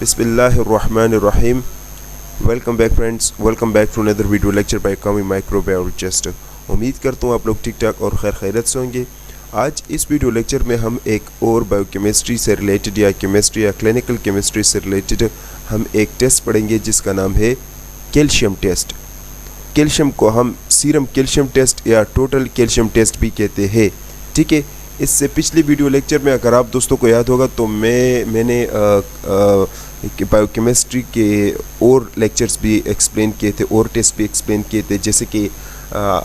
बिस्मिल्लाहिर्रहमानिर्रहीम। Welcome back friends, welcome back to another video lecture by Kami microbiologist. उम्मीद करता हूँ आप लोग ठीक ठाक और खैर खैरियत से होंगे। आज इस वीडियो लेक्चर में हम एक और बायोकेमिस्ट्री से रिलेटेड या केमिस्ट्री या क्लिनिकल केमिस्ट्री से रिलेटेड हम एक टेस्ट पढ़ेंगे जिसका नाम है कैल्शियम टेस्ट। कैल्शियम को हम सीरम कैल्शियम टेस्ट या टोटल कैल्शियम टेस्ट भी कहते हैं। ठीक है, इससे पिछले वीडियो लेक्चर में अगर आप दोस्तों को याद होगा तो मैंने बायोकेमिस्ट्री के और लेक्चर्स भी एक्सप्लेन किए थे और टेस्ट भी एक्सप्लेन किए थे, जैसे कि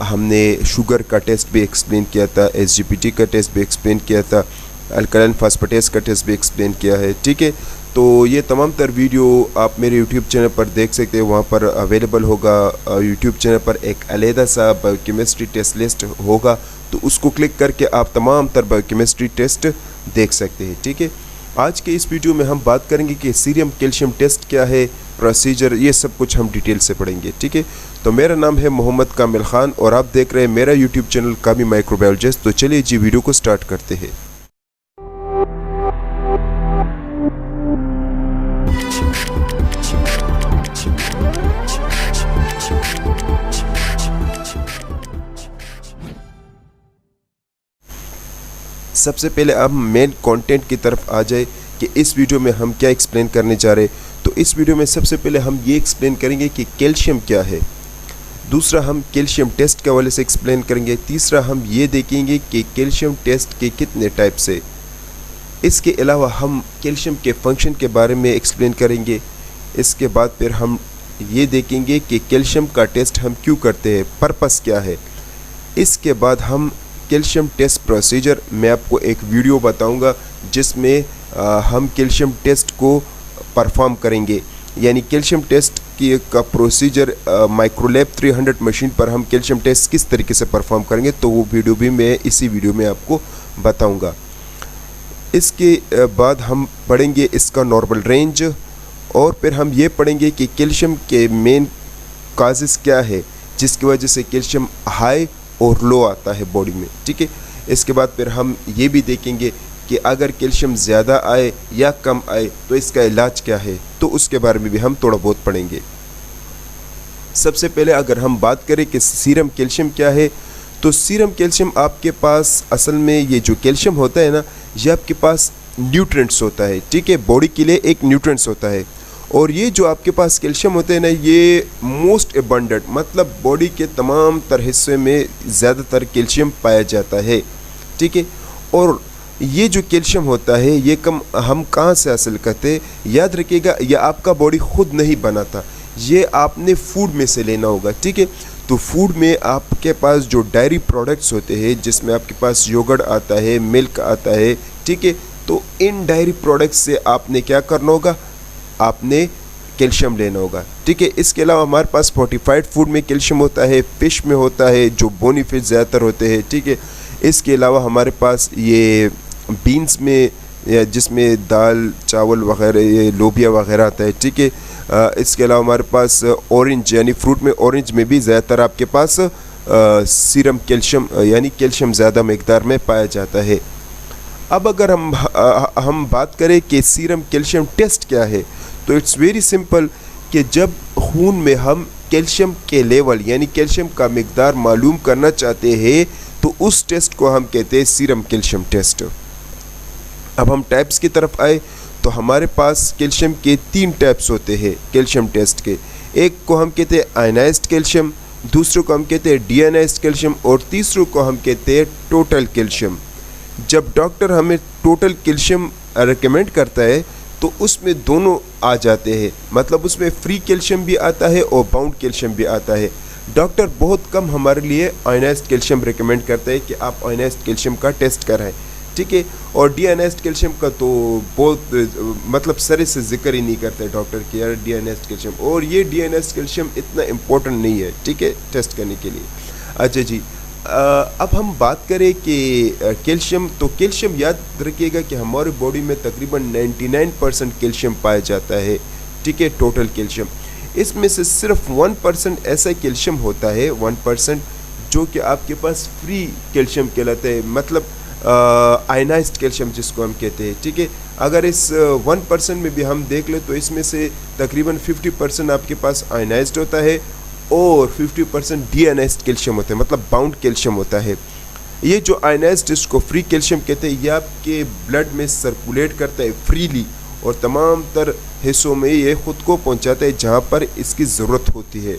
हमने शुगर का टेस्ट भी एक्सप्लेन किया था, एसजीपीटी का टेस्ट भी एक्सप्लेन किया था, अल्कलाइन फास्फेटेस का टेस्ट भी एक्सप्लेन किया है। ठीक है, तो ये तमाम तर वीडियो आप मेरे यूट्यूब चैनल पर देख सकते हैं, वहाँ पर अवेलेबल होगा। यूट्यूब चैनल पर एक अलहदा सा बायोकेमिस्ट्री टेस्ट लिस्ट होगा, तो उसको क्लिक करके आप तमाम तर बायोकेमिस्ट्री टेस्ट देख सकते हैं। ठीक है, आज के इस वीडियो में हम बात करेंगे कि सीरम कैल्शियम टेस्ट क्या है, प्रोसीजर, ये सब कुछ हम डिटेल से पढ़ेंगे। ठीक है, तो मेरा नाम है मोहम्मद कामिल खान और आप देख रहे हैं मेरा यूट्यूब चैनल कामी माइक्रोबायोलॉजिस्ट। तो चलिए जी वीडियो को स्टार्ट करते हैं। सबसे पहले अब मेन कंटेंट की तरफ आ जाए कि इस वीडियो में हम क्या एक्सप्लेन करने जा रहे हैं। तो इस वीडियो में सबसे पहले हम ये एक्सप्लेन करेंगे कि कैल्शियम क्या है, दूसरा हम कैल्शियम टेस्ट के हवाले से एक्सप्लेन करेंगे, तीसरा हम ये देखेंगे कि कैल्शियम टेस्ट के कितने टाइप्स है। इसके अलावा हम कैल्शियम के फंक्शन के बारे में एक्सप्लेन करेंगे। इसके बाद फिर हम ये देखेंगे कि कैल्शियम का टेस्ट हम क्यों करते हैं, पर्पस क्या है। इसके बाद हम कैल्शियम टेस्ट प्रोसीजर, मैं आपको एक वीडियो बताऊंगा जिसमें हम कैल्शियम टेस्ट को परफॉर्म करेंगे, यानी कैल्शियम टेस्ट की का प्रोसीजर माइक्रोलैब 300 मशीन पर हम कैल्शियम टेस्ट किस तरीके से परफॉर्म करेंगे, तो वो वीडियो भी मैं इसी वीडियो में आपको बताऊंगा। इसके बाद हम पढ़ेंगे इसका नॉर्मल रेंज और फिर हम ये पढ़ेंगे कि कैल्शियम के मेन काजेस क्या है जिसकी वजह से कैल्शियम हाई और लो आता है बॉडी में। ठीक है, इसके बाद फिर हम ये भी देखेंगे कि अगर कैल्शियम ज़्यादा आए या कम आए तो इसका इलाज क्या है, तो उसके बारे में भी हम थोड़ा बहुत पढ़ेंगे। सबसे पहले अगर हम बात करें कि सीरम कैल्शियम क्या है, तो सीरम कैल्शियम आपके पास असल में ये जो कैल्शियम होता है ना, ये आपके पास न्यूट्रिएंट्स होता है। ठीक है, बॉडी के लिए एक न्यूट्रिएंट्स होता है और ये जो आपके पास कैल्शियम होते हैं ना, ये मोस्ट एबंडेंट, मतलब बॉडी के तमाम तर हिस्से में ज़्यादातर कैल्शियम पाया जाता है। ठीक है, और ये जो कैल्शियम होता है ये हम कहाँ से हासिल करते हैं, याद रखिएगा, ये आपका बॉडी खुद नहीं बनाता, ये आपने फूड में से लेना होगा। ठीक है, तो फूड में आपके पास जो डायरी प्रोडक्ट्स होते हैं जिसमें आपके पास योगर्ट आता है, मिल्क आता है। ठीक है, तो इन डायरी प्रोडक्ट्स से आपने क्या करना होगा, आपने कैल्शियम लेना होगा। ठीक है, इसके अलावा हमारे पास फोर्टिफाइड फूड में कैल्शियम होता है, फिश में होता है जो बोनी फिश ज़्यादातर होते हैं। ठीक है, इसके अलावा हमारे पास ये बीन्स में या जिसमें दाल चावल वगैरह, ये लोबिया वगैरह आता है। ठीक है, इसके अलावा हमारे पास ऑरेंज यानी फ्रूट में, ऑरेंज में भी ज़्यादातर आपके पास सीरम कैल्शियम यानी कैल्शियम ज़्यादा मकदार में पाया जाता है। अब अगर हम बात करें कि सीरम कैल्शियम टेस्ट क्या है, तो इट्स वेरी सिंपल कि जब खून में हम कैल्शियम के लेवल यानी कैल्शियम का मकदार मालूम करना चाहते हैं तो उस टेस्ट को हम कहते हैं सीरम कैल्शियम टेस्ट। अब हम टाइप्स की तरफ आए तो हमारे पास कैल्शियम के 3 टाइप्स होते हैं कैल्शियम टेस्ट के। एक को हम कहते हैं आयनाइज्ड कैल्शियम, दूसरे को हम कहते हैं डीआयनाइज्ड कैल्शियम और तीसरे को हम कहते हैं टोटल कैल्शियम। जब डॉक्टर हमें टोटल कैल्शियम रेकमेंड करता है तो उसमें दोनों आ जाते हैं, मतलब उसमें फ्री कैल्शियम भी आता है और बाउंड कैल्शियम भी आता है। डॉक्टर बहुत कम हमारे लिए आयनाइज्ड कैल्शियम रेकमेंड करता है कि आप आयनाइज्ड कैल्शियम का टेस्ट कराएं। ठीक है, और डीआयनाइज्ड कैल्शियम का तो बहुत मतलब सरे से जिक्र ही नहीं करते डॉक्टर कि यार डीआयनाइज्ड कैल्शियम, और ये डीआयनाइज्ड कैल्शियम इतना इम्पोर्टेंट नहीं है। ठीक है, टेस्ट करने के लिए। अच्छा जी, अब हम बात करें कि कैल्शियम, तो कैल्शियम याद रखिएगा कि हमारी बॉडी में तकरीबन 99% कैल्शियम पाया जाता है। ठीक है, टोटल कैल्शियम, इसमें से सिर्फ 1% ऐसा कैल्शियम होता है, 1% जो कि आपके पास फ्री कैल्शियम कहलाता है, मतलब आयनाइज्ड कैल्शियम जिसको हम कहते हैं। ठीक है, अगर इस 1% में भी हम देख लें तो इसमें से तकरीबन 50% आपके पास आयनाइज्ड होता है और 50% डीआयनाइज्ड कैल्शियम होता है, मतलब बाउंड कैल्शियम होता है। ये जो आयनाइज्ड इसको फ्री कैल्शियम कहते हैं, ये आपके ब्लड में सर्कुलेट करता है फ्रीली और तमाम तर हिस्सों में ये ख़ुद को पहुंचाता है जहां पर इसकी ज़रूरत होती है।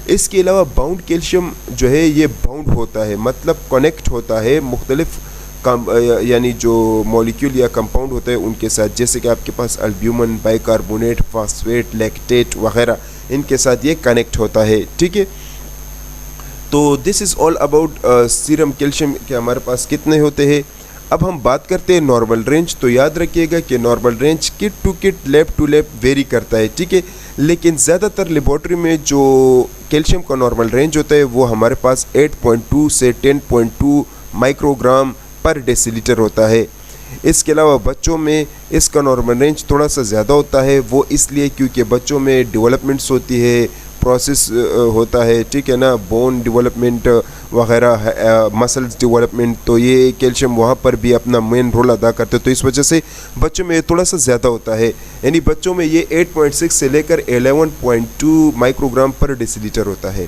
इसके अलावा बाउंड कैल्शियम जो है ये बाउंड होता है, मतलब कनेक्ट होता है मुख्तलिफ यानी जो मॉलिक्यूल या कंपाउंड होते हैं उनके साथ, जैसे कि आपके पास अल्ब्यूमिन, बाइकार्बोनेट, फास्फेट, लैक्टेट वगैरह, इनके साथ ये कनेक्ट होता है। ठीक है, तो this is all about serum calcium के हमारे पास कितने होते हैं। अब हम बात करते हैं नॉर्मल रेंज। तो याद रखिएगा कि normal range kit to kit, lab to lab vary करता है। ठीक है, लेकिन ज़्यादातर लेबॉर्ट्री में जो कैल्शियम का नॉर्मल रेंज होता है वो हमारे पास 8.2 से 10.2 माइक्रोग्राम पर डेसीलीटर होता है। इसके अलावा बच्चों में इसका नॉर्मल रेंज थोड़ा सा ज़्यादा होता है, वो इसलिए क्योंकि बच्चों में डेवलपमेंट्स होती है, प्रोसेस होता है, ठीक है ना, बोन डेवलपमेंट वगैरह, मसल्स डेवलपमेंट, तो ये कैल्शियम वहाँ पर भी अपना मेन रोल अदा करते हैं। तो इस वजह से बच्चों में थोड़ा सा ज़्यादा होता है, यानी बच्चों में ये 8.6 से लेकर 11.2 माइक्रोग्राम पर डेसीलीटर होता है।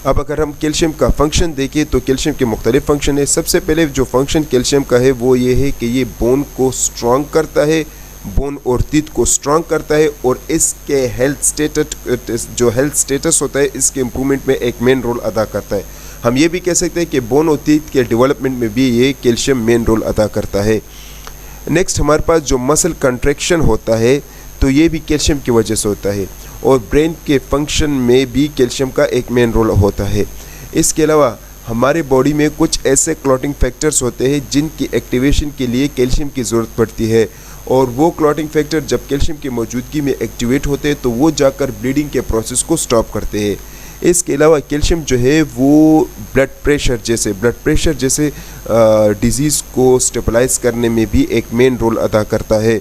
अब अगर हम कैल्शियम का फंक्शन देखें तो कैल्शियम के मुख्तलिफ फंक्शन है। सबसे पहले जो फंक्शन कैल्शियम का है वो ये है कि ये बोन को स्ट्रॉन्ग करता है, बोन और टीथ को स्ट्रॉन्ग करता है और इसके हेल्थ स्टेटस होता है इसके इम्प्रूवमेंट में एक मेन रोल अदा करता है। हम ये भी कह सकते हैं कि बोन और टीथ के डेवलपमेंट में भी ये कैल्शियम मेन रोल अदा करता है। नेक्स्ट हमारे पास जो मसल कंट्रैक्शन होता है तो ये भी कैल्शियम की वजह से होता है और ब्रेन के फंक्शन में भी कैल्शियम का एक मेन रोल होता है। इसके अलावा हमारे बॉडी में कुछ ऐसे क्लॉटिंग फैक्टर्स होते हैं जिनकी एक्टिवेशन के लिए कैल्शियम की ज़रूरत पड़ती है और वो क्लॉटिंग फैक्टर जब कैल्शियम की मौजूदगी में एक्टिवेट होते हैं तो वो जाकर ब्लीडिंग के प्रोसेस को स्टॉप करते हैं। इसके अलावा कैल्शियम जो है वो ब्लड प्रेशर जैसे डिजीज़ को स्टेबलाइज करने में भी एक मेन रोल अदा करता है।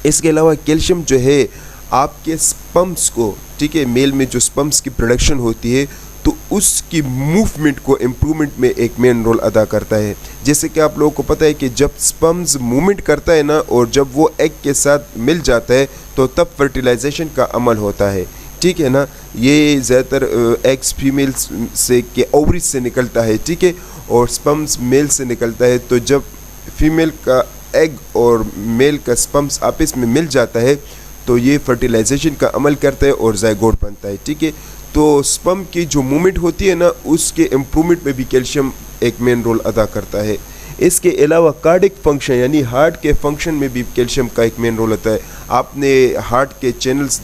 इसके अलावा कैल्शियम जो है आपके स्पम्स को, ठीक है, मेल में जो स्पम्स की प्रोडक्शन होती है तो उसकी मूवमेंट को इम्प्रूवमेंट में एक मेन रोल अदा करता है। जैसे कि आप लोगों को पता है कि जब स्पम्स मूवमेंट करता है ना और जब वो एग के साथ मिल जाता है तो तब फर्टिलाइजेशन का अमल होता है, ठीक है ना। ये ज़्यादातर एग्स फीमेल्स से के ओवरीज से निकलता है, ठीक है, और स्पम्स मेल से निकलता है। तो जब फीमेल का एग और मेल का स्पम्स आपस में मिल जाता है तो ये फर्टिलाइजेशन का अमल करता है और ज़ायगोट बनता है, ठीक है। तो स्पर्म की जो मूवमेंट होती है ना उसके इम्प्रूवमेंट में भी कैल्शियम एक मेन रोल अदा करता है। इसके अलावा कार्डिक फंक्शन यानी हार्ट के फंक्शन में भी कैल्शियम का एक मेन रोल होता है। आपने हार्ट के चैनल्स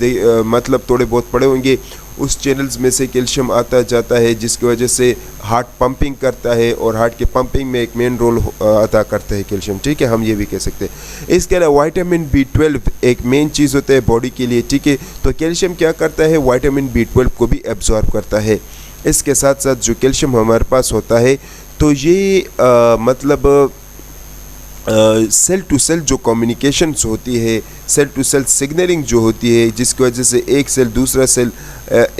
मतलब थोड़े बहुत पढ़े होंगे, उस चैनल्स में से कैल्शियम आता जाता है जिसकी वजह से हार्ट पंपिंग करता है और हार्ट के पंपिंग में एक मेन रोल अदा करता है कैल्शियम, ठीक है, हम ये भी कह सकते हैं। इसके अलावा विटामिन B12 एक मेन चीज़ होता है बॉडी के लिए, ठीक है, तो कैल्शियम क्या करता है, विटामिन B12 को भी एब्जॉर्ब करता है। इसके साथ साथ जो कैल्शियम हमारे पास होता है तो ये मतलब सेल टू सेल जो कम्युनिकेशंस होती है, सेल टू सेल सिग्नलिंग जो होती है, जिसकी वजह से एक सेल दूसरा सेल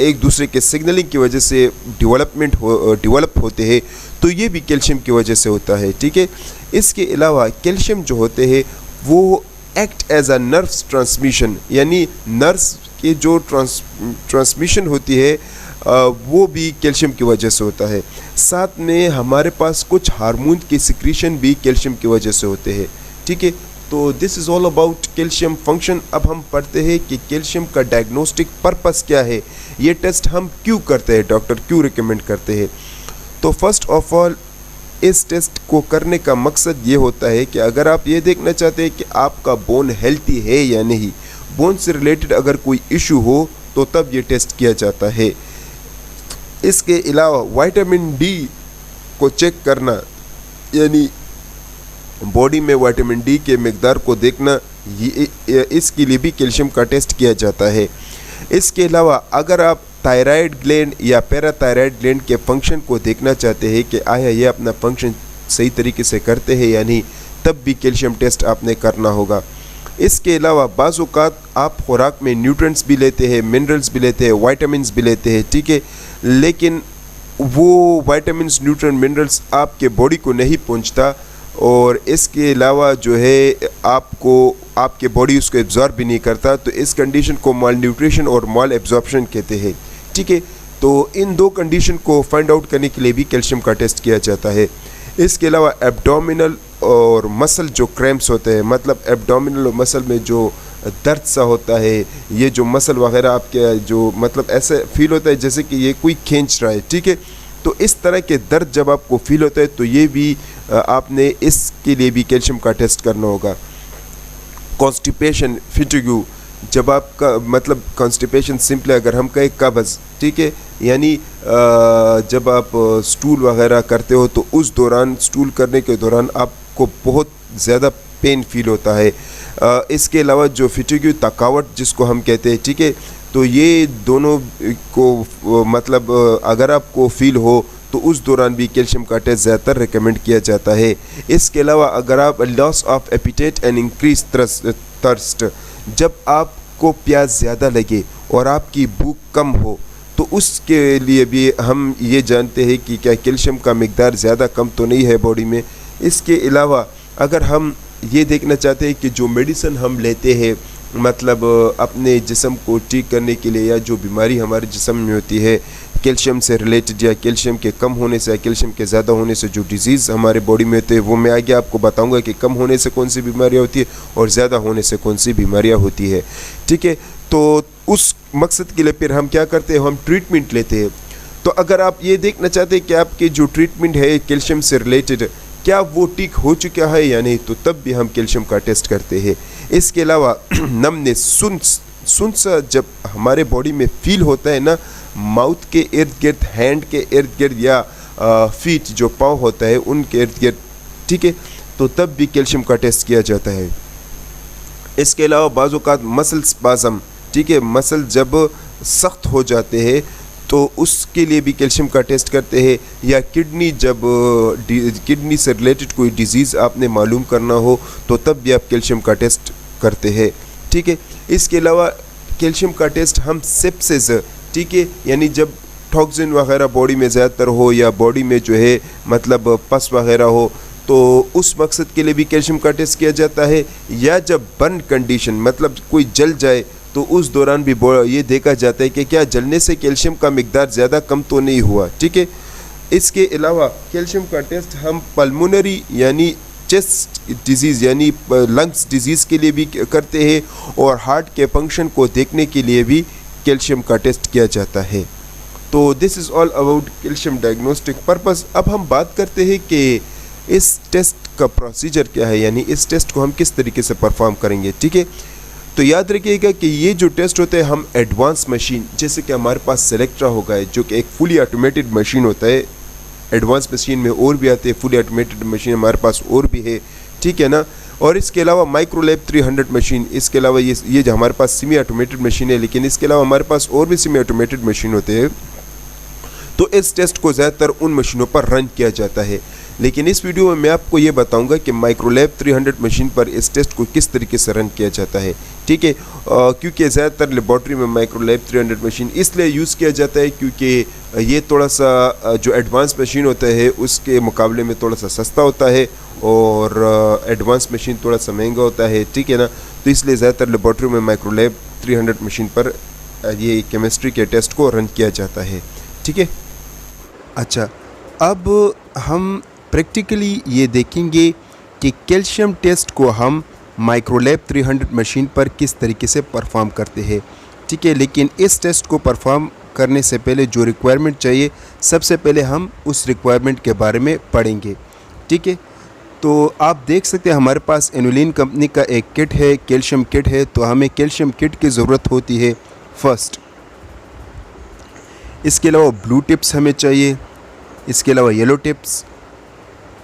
एक दूसरे के सिग्नलिंग की वजह से डेवलप होते हैं, तो ये भी कैल्शियम की वजह से होता है, ठीक है। इसके अलावा कैल्शियम जो होते हैं वो act as a nerves transmission, यानी नर्व्स की जो ट्रांसमिशन होती है वो भी कैल्शियम की वजह से होता है। साथ में हमारे पास कुछ हार्मोन के सिक्रीशन भी कैल्शियम की वजह से होते हैं, ठीक है। तो this is all about calcium function. अब हम पढ़ते हैं कि कैल्शियम का डायग्नोस्टिक पर्पस क्या है, ये टेस्ट हम क्यों करते हैं, डॉक्टर क्यों रिकमेंड करते हैं। तो फर्स्ट ऑफ ऑल इस टेस्ट को करने का मकसद ये होता है कि अगर आप ये देखना चाहते हैं कि आपका बोन हेल्थी है या नहीं, बोन से रिलेटेड अगर कोई इशू हो तो तब ये टेस्ट किया जाता है। इसके अलावा विटामिन डी को चेक करना, यानी बॉडी में विटामिन डी के मिकदार को देखना, ये इसके लिए भी कैल्शियम का टेस्ट किया जाता है। इसके अलावा अगर आप थायराइड ग्लैंड या पैराथायराइड ग्लैंड के फंक्शन को देखना चाहते हैं कि आया ये अपना फंक्शन सही तरीके से करते हैं या नहीं, तब भी कैल्शियम टेस्ट आपने करना होगा। इसके अलावा बाज़ औक़ात आप खुराक में न्यूट्रिएंट्स भी लेते हैं, मिनरल्स भी लेते हैं, विटामिन्स भी लेते हैं, ठीक है, लेकिन वो विटामिन्स, न्यूट्रिएंट, मिनरल्स आपके बॉडी को नहीं पहुंचता, और इसके अलावा जो है आपको आपके बॉडी उसको एब्जॉर्ब भी नहीं करता, तो इस कंडीशन को माल न्यूट्रिशन और माल एब्जॉर्प्शन कहते हैं। ठीक है, तो इन दो कंडीशन को फाइंड आउट करने के लिए भी कैल्शियम का टेस्ट किया जाता है। इसके अलावा एब्डोमिनल और मसल जो क्रैम्प्स होते हैं, मतलब एब्डोमिनल और मसल में जो दर्द सा होता है, ये जो मसल वगैरह आपके जो मतलब ऐसे फील होता है जैसे कि ये कोई खींच रहा है। ठीक है, तो इस तरह के दर्द जब आपको फील होता है तो ये भी आपने इसके लिए भी कैल्शियम का टेस्ट करना होगा। कॉन्स्टिपेशन, फिटिग्यू, जब आपका मतलब कॉन्स्टिपेशन सिंपली अगर हम कहें कब्ज़, ठीक है, यानी जब आप स्टूल वगैरह करते हो तो उस दौरान स्टूल करने के दौरान आपको बहुत ज़्यादा पेन फील होता है। इसके अलावा जो फिटिग्यू, थकावट जिसको हम कहते हैं, ठीक है, तो ये दोनों को मतलब अगर आपको फील हो तो उस दौरान भी कैल्शियम का टेस्ट ज़्यादातर रिकमेंड किया जाता है। इसके अलावा अगर आप loss of appetite and increase thirst, जब आपको प्यास ज़्यादा लगे और आपकी भूख कम हो तो उसके लिए भी हम ये जानते हैं कि क्या कैल्शियम का मिकदार ज़्यादा कम तो नहीं है बॉडी में। इसके अलावा अगर हम ये देखना चाहते हैं कि जो मेडिसिन हम लेते हैं मतलब अपने जिस्म को ठीक करने के लिए, या जो बीमारी हमारे जिस्म में होती है कैल्शियम से रिलेटेड या कैल्शियम के कम होने से या कैल्शियम के ज़्यादा होने से जो डिजीज़ हमारे बॉडी में होते हैं, वो मैं आगे आपको बताऊंगा कि कम होने से कौन सी बीमारियां होती है और ज़्यादा होने से कौन सी बीमारियां होती है। ठीक है, तो उस मकसद के लिए फिर हम क्या करते हैं, हम ट्रीटमेंट लेते हैं। तो अगर आप ये देखना चाहते हैं कि आपके जो ट्रीटमेंट है कैल्शियम से रिलेटेड क्या वो ठीक हो चुका है या नहीं, तो तब भी हम कैल्शियम का टेस्ट करते हैं। इसके अलावा नमनेस, सुन्स जब हमारे बॉडी में फील होता है ना, माउथ के इर्द गिर्द, हैंड के इर्द गिर्द या फीट जो पाँव होता है उनके इर्द गिर्द, ठीक है, तो तब भी कैल्शियम का टेस्ट किया जाता है। इसके अलावा बाज़ औक़ात मसल स्पाज़म, ठीक है, मसल जब सख्त हो जाते हैं तो उसके लिए भी कैल्शियम का टेस्ट करते हैं। या किडनी, जब किडनी से रिलेटेड कोई डिज़ीज़ आपने मालूम करना हो तो तब भी आप कैल्शियम का टेस्ट करते हैं। ठीक है, इसके अलावा कैल्शियम का टेस्ट हम सेप्सिस, ठीक है, यानी जब टॉक्सिन वगैरह बॉडी में ज़्यादातर हो या बॉडी में जो है मतलब पस वगैरह हो तो उस मकसद के लिए भी कैल्शियम का टेस्ट किया जाता है। या जब बर्न कंडीशन मतलब कोई जल जाए तो उस दौरान भी ये देखा जाता है कि क्या जलने से कैल्शियम का मिकदार ज़्यादा कम तो नहीं हुआ। ठीक है, इसके अलावा कैल्शियम का टेस्ट हम पल्मोनरी यानी चेस्ट डिजीज़ यानी लंग्स डिजीज़ के लिए भी करते हैं और हार्ट के फंक्शन को देखने के लिए भी कैल्शियम का टेस्ट किया जाता है। तो this is all about calcium diagnostic purpose. अब हम बात करते हैं कि इस टेस्ट का प्रोसीजर क्या है, यानी इस टेस्ट को हम किस तरीके से परफॉर्म करेंगे। ठीक है, तो याद रखिएगा कि ये जो टेस्ट होते हैं हम एडवांस मशीन, जैसे कि हमारे पास सेलेक्ट्रा होगा है जो कि एक फुली ऑटोमेटेड मशीन होता है। एडवांस मशीन में और भी आते हैं, फुली ऑटोमेटेड मशीन हमारे पास और भी है, ठीक है ना। और इसके अलावा माइक्रोलैब 300 मशीन, इसके अलावा ये जो हमारे पास सेमी ऑटोमेटेड मशीन है, लेकिन इसके अलावा हमारे पास और भी सेमी ऑटोमेटेड मशीन होते हैं। तो इस टेस्ट को ज़्यादातर उन मशीनों पर रन किया जाता है, लेकिन इस वीडियो में मैं आपको ये बताऊंगा कि माइक्रोलैब 300 मशीन पर इस टेस्ट को किस तरीके से रन किया जाता है। ठीक है, क्योंकि ज़्यादातर लेबॉर्ट्री में माइक्रोलैब 300 मशीन इसलिए यूज़ किया जाता है क्योंकि ये थोड़ा सा जो एडवांस मशीन होता है उसके मुकाबले में थोड़ा सा सस्ता होता है और एडवांस मशीन थोड़ा सा महंगा होता है। ठीक है ना, तो इसलिए ज़्यादातर लेबॉर्ट्री में माइक्रोलैब 300 मशीन पर ये केमिस्ट्री के टेस्ट को रन किया जाता है। ठीक है, अच्छा, अब हम प्रैक्टिकली ये देखेंगे कि कैल्शियम टेस्ट को हम माइक्रोलैब 300 मशीन पर किस तरीके से परफॉर्म करते हैं। ठीक है, लेकिन इस टेस्ट को परफॉर्म करने से पहले जो रिक्वायरमेंट चाहिए, सबसे पहले हम उस रिक्वायरमेंट के बारे में पढ़ेंगे। ठीक है, तो आप देख सकते हैं हमारे पास एनुलिन कंपनी का एक किट है, कैल्शियम किट है। तो हमें कैल्शियम किट की ज़रूरत होती है फर्स्ट। इसके अलावा ब्लू टिप्स हमें चाहिए, इसके अलावा yellow tips,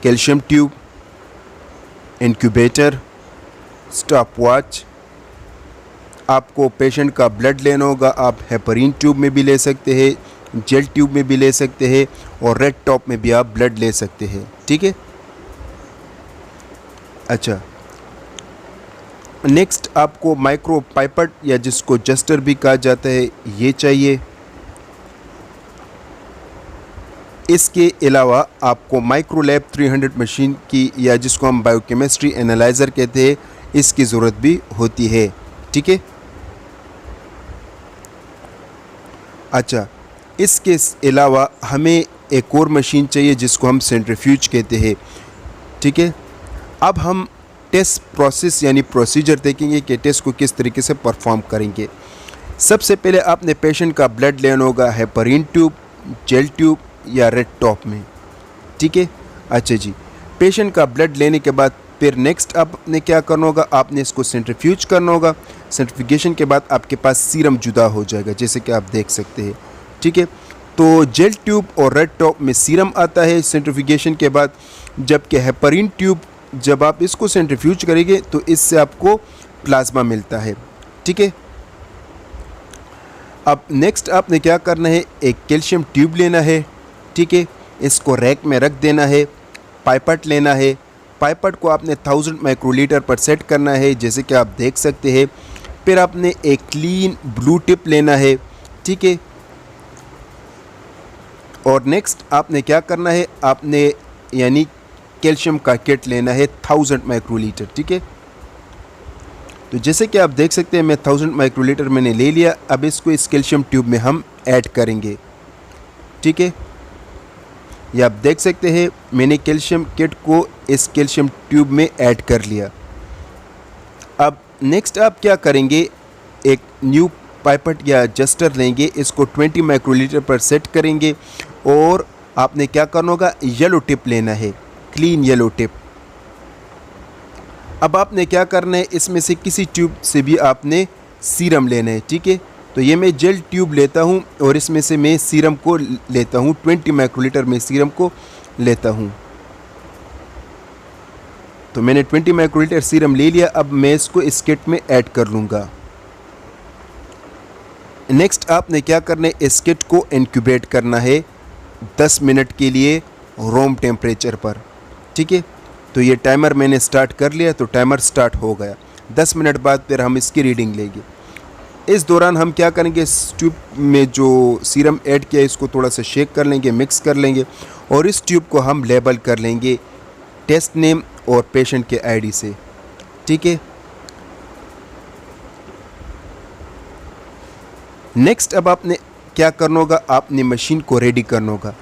calcium tube, incubator, stop watch. आपको पेशेंट का ब्लड लेना होगा, आप हेपरीन ट्यूब में भी ले सकते हैं, जेल ट्यूब में भी ले सकते हैं और रेड टॉप में भी आप ब्लड ले सकते हैं। ठीक है, अच्छा, नेक्स्ट आपको माइक्रो पाइपेट या जिसको जस्टर भी कहा जाता है ये चाहिए। इसके अलावा आपको माइक्रोलैब 300 मशीन की, या जिसको हम बायोकेमिस्ट्री एनालाइज़र कहते हैं, इसकी ज़रूरत भी होती है। ठीक है। अच्छा, इसके अलावा हमें एक और मशीन चाहिए जिसको हम सेंट्रीफ्यूज कहते हैं। ठीक है। अब हम टेस्ट प्रोसेस यानी प्रोसीजर देखेंगे कि टेस्ट को किस तरीके से परफॉर्म करेंगे। सबसे पहले आपने पेशेंट का ब्लड लेना होगा हेपरिन ट्यूब, जेल ट्यूब या रेड टॉप में। ठीक है। अच्छा जी, पेशेंट का ब्लड लेने के बाद फिर नेक्स्ट आपने क्या करना होगा, आपने इसको सेंट्रीफ्यूज करना होगा। सेंट्रीफ्यूगेशन के बाद आपके पास सीरम जुदा हो जाएगा, जैसे कि आप देख सकते हैं। ठीक है। तो जेल ट्यूब और रेड टॉप में सीरम आता है सेंट्रीफ्यूगेशन के बाद, जबकि हेपरिन ट्यूब जब आप इसको सेंट्रीफ्यूज करेंगे तो इससे आपको प्लाज्मा मिलता है। ठीक है। अब नेक्स्ट आपने क्या करना है, एक कैल्शियम ट्यूब लेना है। ठीक है। इसको रैक में रख देना है। पाइपट लेना है। पाइपट को आपने 1000 माइक्रोलीटर पर सेट करना है, जैसे कि आप देख सकते हैं। फिर आपने एक क्लीन ब्लू टिप लेना है। ठीक है। और नेक्स्ट आपने क्या करना है, आपने यानी कैल्शियम का किट लेना है 1000 माइक्रोलीटर। ठीक है। तो जैसे कि आप देख सकते हैं मैं 1000 माइक्रोलीटर मैंने ले लिया। अब इसको इस कैल्शियम ट्यूब में हम ऐड करेंगे। ठीक है। ये आप देख सकते हैं मैंने कैल्शियम किट को इस कैल्शियम ट्यूब में ऐड कर लिया। अब नेक्स्ट आप क्या करेंगे, एक न्यू पाइपट या जस्टर लेंगे, इसको 20 माइक्रोलीटर पर सेट करेंगे और आपने क्या करना होगा, येलो टिप लेना है, क्लीन येलो टिप। अब आपने क्या करना है, इसमें से किसी ट्यूब से भी आपने सीरम लेना है। ठीक है। तो ये मैं जेल ट्यूब लेता हूँ और इसमें से मैं सीरम को लेता हूँ, 20 माइक्रोलीटर में सीरम को लेता हूँ। तो मैंने 20 माइक्रोलीटर सीरम ले लिया। अब मैं इसको इस किट में ऐड कर लूँगा। नेक्स्ट आपने क्या करना है, इस किट को इंक्यूबेट करना है 10 मिनट के लिए रूम टेम्परेचर पर। ठीक है। तो ये टाइमर मैंने स्टार्ट कर लिया, तो टाइमर स्टार्ट हो गया। 10 मिनट बाद फिर हम इसकी रीडिंग लेंगे। इस दौरान हम क्या करेंगे, इस ट्यूब में जो सीरम ऐड किया इसको थोड़ा सा शेक कर लेंगे, मिक्स कर लेंगे और इस ट्यूब को हम लेबल कर लेंगे टेस्ट नेम और पेशेंट के आईडी से। ठीक है। नेक्स्ट अब आपने क्या करना होगा, आपने मशीन को रेडी करना होगा।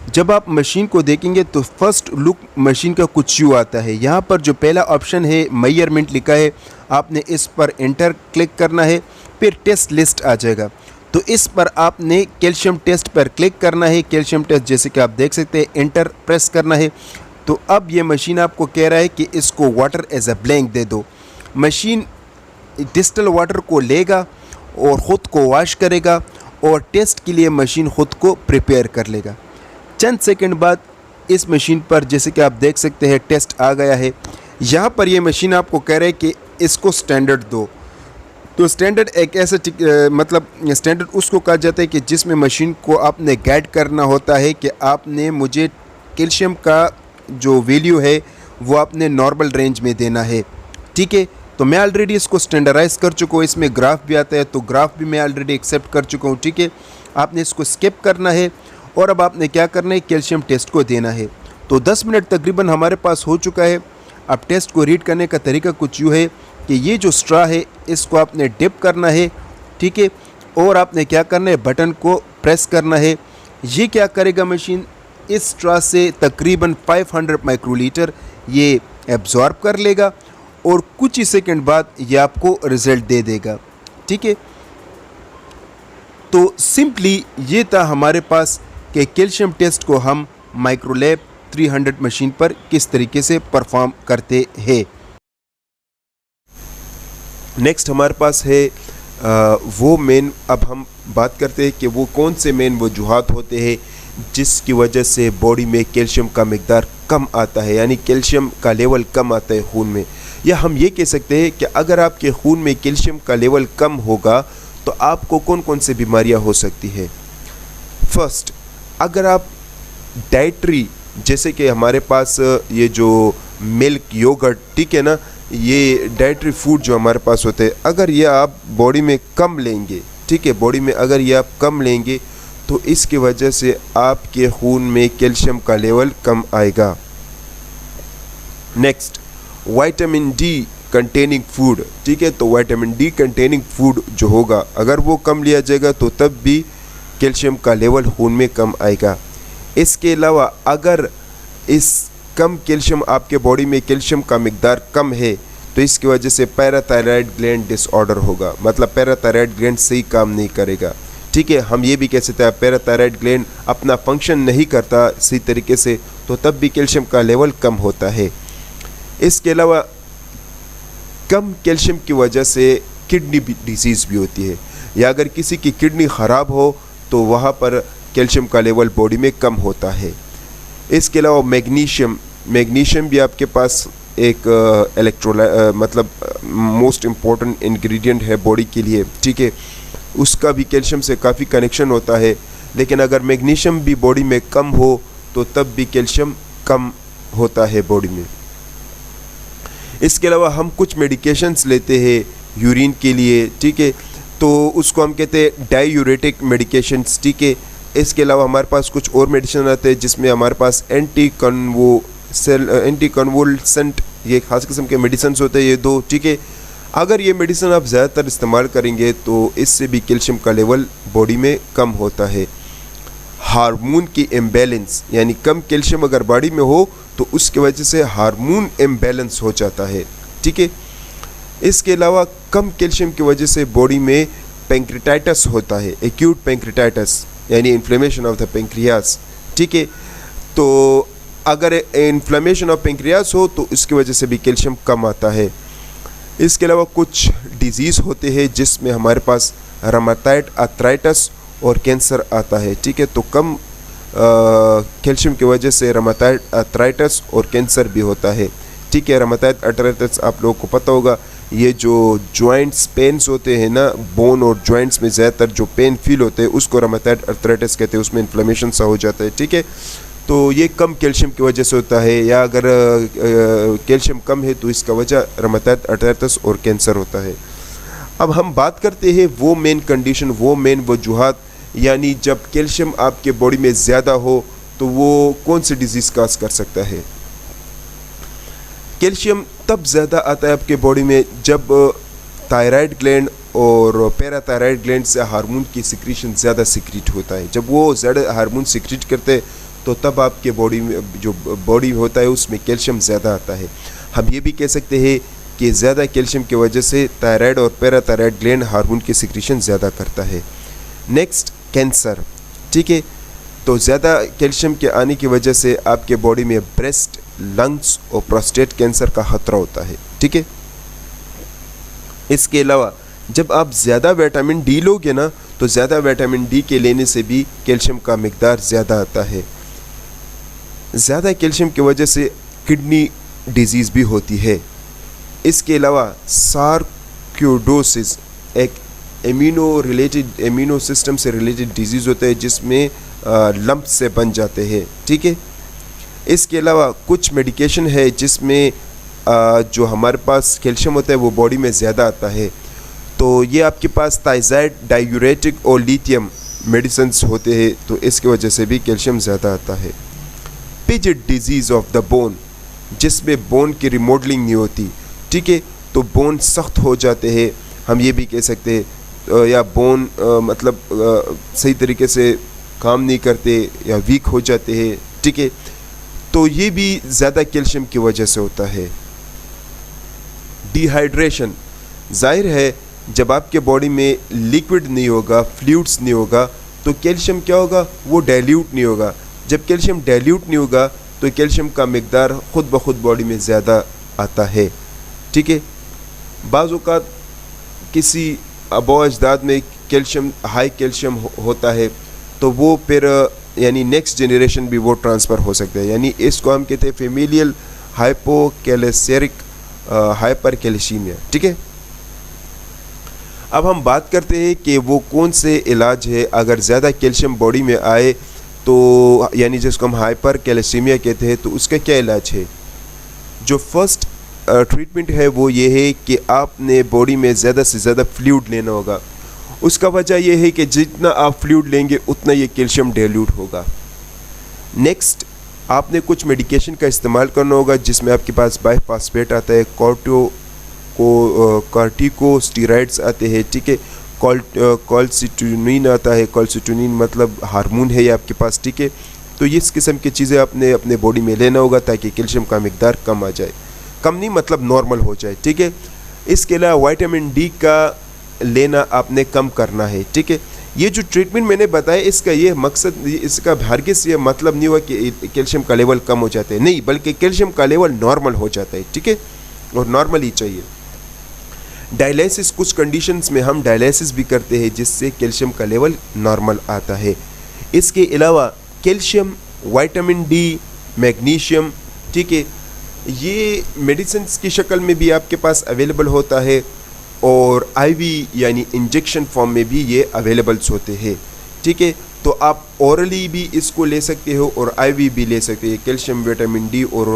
जब आप मशीन को देखेंगे तो फर्स्ट लुक मशीन का कुछ यूँ आता है। यहाँ पर जो पहला ऑप्शन है मेजरमेंट लिखा है, आपने इस पर एंटर क्लिक करना है, फिर टेस्ट लिस्ट आ जाएगा। तो इस पर आपने कैल्शियम टेस्ट पर क्लिक करना है। कैल्शियम टेस्ट जैसे कि आप देख सकते हैं, एंटर प्रेस करना है। तो अब ये मशीन आपको कह रहा है कि इसको वाटर एज अ ब्लैंक दे दो। मशीन डिस्टिल वाटर को लेगा और ख़ुद को वॉश करेगा और टेस्ट के लिए मशीन ख़ुद को प्रिपेयर कर लेगा। चंद सेकंड बाद इस मशीन पर जैसे कि आप देख सकते हैं टेस्ट आ गया है। यहाँ पर ये मशीन आपको कह रहा है कि इसको स्टैंडर्ड दो। तो स्टैंडर्ड एक ऐसा मतलब स्टैंडर्ड उसको कहा जाता है कि जिसमें मशीन को आपने गाइड करना होता है कि आपने मुझे कैल्शियम का जो वैल्यू है वो आपने नॉर्मल रेंज में देना है। ठीक है। तो मैं ऑलरेडी इसको स्टैंडर्डाइज कर चुका हूँ, इसमें ग्राफ भी आता है, तो ग्राफ भी मैं ऑलरेडी एक्सेप्ट कर चुका हूँ। ठीक है। आपने इसको स्किप करना है और अब आपने क्या करना है, कैल्शियम टेस्ट को देना है। तो 10 मिनट तकरीबन हमारे पास हो चुका है। अब टेस्ट को रीड करने का तरीका कुछ यूँ है कि ये जो स्ट्रा है इसको आपने डिप करना है। ठीक है। और आपने क्या करना है, बटन को प्रेस करना है। ये क्या करेगा, मशीन इस स्ट्रा से तकरीबन 500 माइक्रोलीटर ये एब्जॉर्ब कर लेगा और कुछ ही सेकंड बाद ये आपको रिज़ल्ट दे देगा। ठीक है। तो सिंपली ये था हमारे पास कि कैल्शियम टेस्ट को हम माइक्रोलैब 300 मशीन पर किस तरीके से परफॉर्म करते हैं। नेक्स्ट हमारे पास है वो मेन, अब हम बात करते हैं कि वो कौन से मेन वजूहात होते हैं जिसकी वजह से बॉडी में कैल्शियम का मिकदार कम आता है, यानी कैल्शियम का लेवल कम आता है खून में। या हम ये कह सकते हैं कि अगर आपके खून में कैल्शियम का लेवल कम होगा तो आपको कौन कौन सी बीमारियां हो सकती है। फर्स्ट, अगर आप डाइटरी जैसे कि हमारे पास ये जो मिल्क, योगर्ट, ठीक है ना, ये डाइटरी फूड जो हमारे पास होते हैं, अगर ये आप बॉडी में कम लेंगे, ठीक है, बॉडी में अगर ये आप कम लेंगे तो इसकी वजह से आपके खून में कैल्शियम का लेवल कम आएगा। Next, vitamin D containing food, ठीक है। तो विटामिन डी कंटेनिंग फूड जो होगा अगर वो कम लिया जाएगा तो तब भी कैल्शियम का लेवल खून में कम आएगा। इसके अलावा अगर इस कम कैल्शियम आपके बॉडी में कैल्शियम का मिकदार कम है तो इसकी वजह से पैराथायराइड ग्लैंड डिसऑर्डर होगा, मतलब पैराथायराइड ग्लैंड सही काम नहीं करेगा, ठीक है। हम ये भी कह सकते हैं पैराथायराइड ग्लैंड अपना फंक्शन नहीं करता सही तरीके से, तो तब भी कैल्शियम का लेवल कम होता है। इसके अलावा कम कैल्शियम की वजह से किडनी डिजीज़ भी होती है, या अगर किसी की किडनी ख़राब हो तो वहाँ पर कैल्शियम का लेवल बॉडी में कम होता है। इसके अलावा मैग्नीशियम भी आपके पास एक मतलब मोस्ट इम्पॉर्टेंट इंग्रेडिएंट है बॉडी के लिए, ठीक है। उसका भी कैल्शियम से काफ़ी कनेक्शन होता है, लेकिन अगर मैग्नीशियम भी बॉडी में कम हो तो तब भी कैल्शियम कम होता है बॉडी में। इसके अलावा हम कुछ मेडिकेशंस लेते हैं यूरिन के लिए, ठीक है, तो उसको हम कहते हैं डायूरेटिक मेडिकेशंस, ठीक है। इसके अलावा हमारे पास कुछ और मेडिसिन आते हैं जिसमें हमारे पास एंटी कन्वुलेंट ये खास किस्म के मेडिसिन होते हैं, ये दो, ठीक है। अगर ये मेडिसिन आप ज़्यादातर इस्तेमाल करेंगे तो इससे भी कैल्शियम का लेवल बॉडी में कम होता है। हार्मोन की इम्बैलेंस, यानी कम कैल्शियम अगर बॉडी में हो तो उसकी वजह से हार्मोन इम्बैलेंस हो जाता है, ठीक है। इसके अलावा कम कैल्शियम की वजह से बॉडी में पैंक्रियाटाइटिस होता है, एक्यूट पैंक्रियाटाइटिस यानी इन्फ्लेमेशन ऑफ द पैंक्रियास, ठीक है। तो अगर इन्फ्लेमेशन ऑफ पैंक्रियास हो तो इसकी वजह से भी कैल्शियम कम आता है। इसके अलावा कुछ डिजीज़ होते हैं जिसमें हमारे पास रूमेटॉइड आर्थराइटिस और कैंसर आता है, ठीक है। तो कम कैल्शियम की वजह से रूमेटॉइड आर्थराइटिस और कैंसर भी होता है, ठीक है। रूमेटॉइड आर्थराइटिस आप लोगों को पता होगा, ये जो जॉइंट्स पेन्स होते हैं ना, बोन और जॉइंट्स में ज़्यादातर जो पेन फील होते हैं उसको रूमेटॉइड आर्थराइटिस कहते हैं, उसमें इन्फ्लेमेशन सा हो जाता है, ठीक है। तो ये कम कैल्शियम की वजह से होता है, या अगर कैल्शियम कम है तो इसका वजह रूमेटॉइड आर्थराइटिस और कैंसर होता है। अब हम बात करते हैं वो मेन कंडीशन, वो मेन वजूहात, यानी जब कैल्शियम आपके बॉडी में ज़्यादा हो तो वो कौन सी डिजीज़ काज कर सकता है। कैल्शियम तब ज़्यादा आता है आपके बॉडी में जब थायराइड ग्लैंड और पैराथायराइड ग्लैंड से हार्मोन की सिक्रीशन ज़्यादा सिक्रीट होता है। जब वो ज़्यादा हार्मोन सिक्रीट करते हैं तो तब आपके बॉडी में जो बॉडी होता है उसमें कैल्शियम ज़्यादा आता है। हम ये भी कह सकते हैं कि ज़्यादा कैल्शियम की वजह से थायराइड और पैराथायराइड ग्लैंड हार्मोन की सिक्रीशन ज़्यादा करता है। नेक्स्ट, कैंसर, ठीक है। तो ज़्यादा कैल्शियम के आने की वजह से आपके बॉडी में ब्रेस्ट, लंग्स और प्रोस्टेट कैंसर का खतरा होता है, ठीक है। इसके अलावा जब आप ज़्यादा विटामिन डी लोगे ना तो ज़्यादा विटामिन डी के लेने से भी कैल्शियम का मिकदार ज़्यादा आता है। ज़्यादा कैल्शियम की वजह से किडनी डिजीज़ भी होती है। इसके अलावा सार्कोइडोसिस एक इम्यूनो सिस्टम से रिलेटेड डिजीज़ होता है जिसमें लंप से बन जाते हैं, ठीक है। इसके अलावा कुछ मेडिकेशन है जिसमें जो हमारे पास कैल्शियम होता है वो बॉडी में ज़्यादा आता है। तो ये आपके पास थायज़ाइड, डायूरेटिक और लिथियम मेडिसिन्स होते हैं, तो इसकी वजह से भी कैल्शियम ज़्यादा आता है। पिजिड डिजीज़ ऑफ द बोन, जिसमें बोन की रिमॉडलिंग नहीं होती, ठीक है। तो बोन सख्त हो जाते हैं, हम ये भी कह सकते हैं, या बोन मतलब सही तरीके से काम नहीं करते या वीक हो जाते हैं, ठीक है। तो ये भी ज़्यादा कैल्शियम की वजह से होता है। डिहाइड्रेशन, जाहिर है जब आपके बॉडी में लिक्विड नहीं होगा, फ्लूइड्स नहीं होगा, तो कैल्शियम क्या होगा, वो डाइल्यूट नहीं होगा। जब कैल्शियम डाइल्यूट नहीं होगा तो कैल्शियम का मिकदार ख़ुद ब खुद बॉडी में ज़्यादा आता है, ठीक है। बाज़ औक़ात किसी आबा अजदाद में कैल्शियम हाई कैल्शियम होता है तो वो फिर यानी नेक्स्ट जनरेशन भी वो ट्रांसफ़र हो सकता है, यानी इसको हम कहते हैं फेमिलियल हाइपोकैल्सियरिक हाइपरकैल्सीमिया, ठीक है। अब हम बात करते हैं कि वो कौन से इलाज है अगर ज़्यादा कैल्शियम बॉडी में आए तो, यानी जिसको हम हाइपरकैल्सीमिया कहते हैं, तो उसका क्या इलाज है। जो फर्स्ट ट्रीटमेंट है वो ये है कि आपने बॉडी में ज़्यादा से ज़्यादा फ्लूइड लेना होगा, उसका वजह यह है कि जितना आप फ्लूइड लेंगे उतना ये कैल्शियम डाइल्यूट होगा। नेक्स्ट, आपने कुछ मेडिकेशन का इस्तेमाल करना होगा जिसमें आपके पास बाइफॉस्फेट आता है, कॉर्टिकोस्टेरॉइड्स आते हैं, ठीक है, कॉल्सिटोनिन आता है। कॉल्सिटोनिन मतलब हार्मोन है ये आपके पास, ठीक है। तो इस किस्म की चीज़ें आपने अपने बॉडी में लेना होगा ताकि कैल्शियम का मिकदार कम आ जाए, कम नहीं मतलब नॉर्मल हो जाए, ठीक है। इसके अलावा विटामिन डी का लेना आपने कम करना है, ठीक है। ये जो ट्रीटमेंट मैंने बताया इसका ये मकसद, इसका हरगिज़ ये मतलब नहीं हुआ कि कैल्शियम का लेवल कम हो जाता है, नहीं, बल्कि कैल्शियम का लेवल नॉर्मल हो जाता है, ठीक है, और नॉर्मल ही चाहिए। डायलिसिस, कुछ कंडीशंस में हम डायलिसिस भी करते हैं जिससे कैल्शियम का लेवल नॉर्मल आता है। इसके अलावा कैल्शियम, विटामिन डी, मैग्नीशियम, ठीक है, ये मेडिसिन की शक्ल में भी आपके पास अवेलेबल होता है और आईवी यानी इंजेक्शन फॉर्म में भी ये अवेलेबल्स होते हैं, ठीक है। तो आप ओरली भी इसको ले सकते हो और आईवी भी ले सकते हैं, कैल्शियम, विटामिन डी और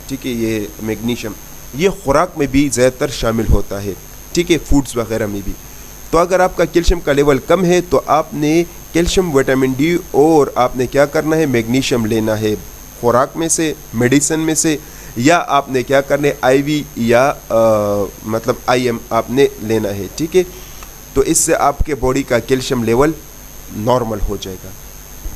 ठीक है ये मैग्नीशियम, ये खुराक में भी ज़्यादातर शामिल होता है, ठीक है, फूड्स वगैरह में भी। तो अगर आपका कैल्शियम का लेवल कम है तो आपने कैल्शियम, विटामिन डी और आपने क्या करना है, मैग्नीशियम लेना है खुराक में से, मेडिसिन में से, या आपने क्या करना है आईवी या मतलब आईएम आपने लेना है, ठीक है। तो इससे आपके बॉडी का कैल्शियम लेवल नॉर्मल हो जाएगा।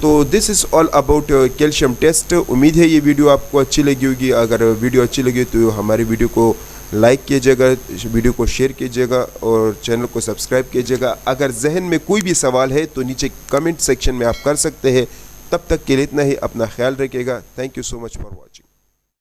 तो this is all about calcium test. उम्मीद है ये वीडियो आपको अच्छी लगी होगी। अगर वीडियो अच्छी लगी तो हमारी वीडियो को लाइक कीजिएगा, वीडियो को शेयर कीजिएगा और चैनल को सब्सक्राइब कीजिएगा। अगर जहन में कोई भी सवाल है तो नीचे कमेंट सेक्शन में आप कर सकते हैं। तब तक के लिए इतना ही, अपना ख्याल रखिएगा। Thank you so much for watching.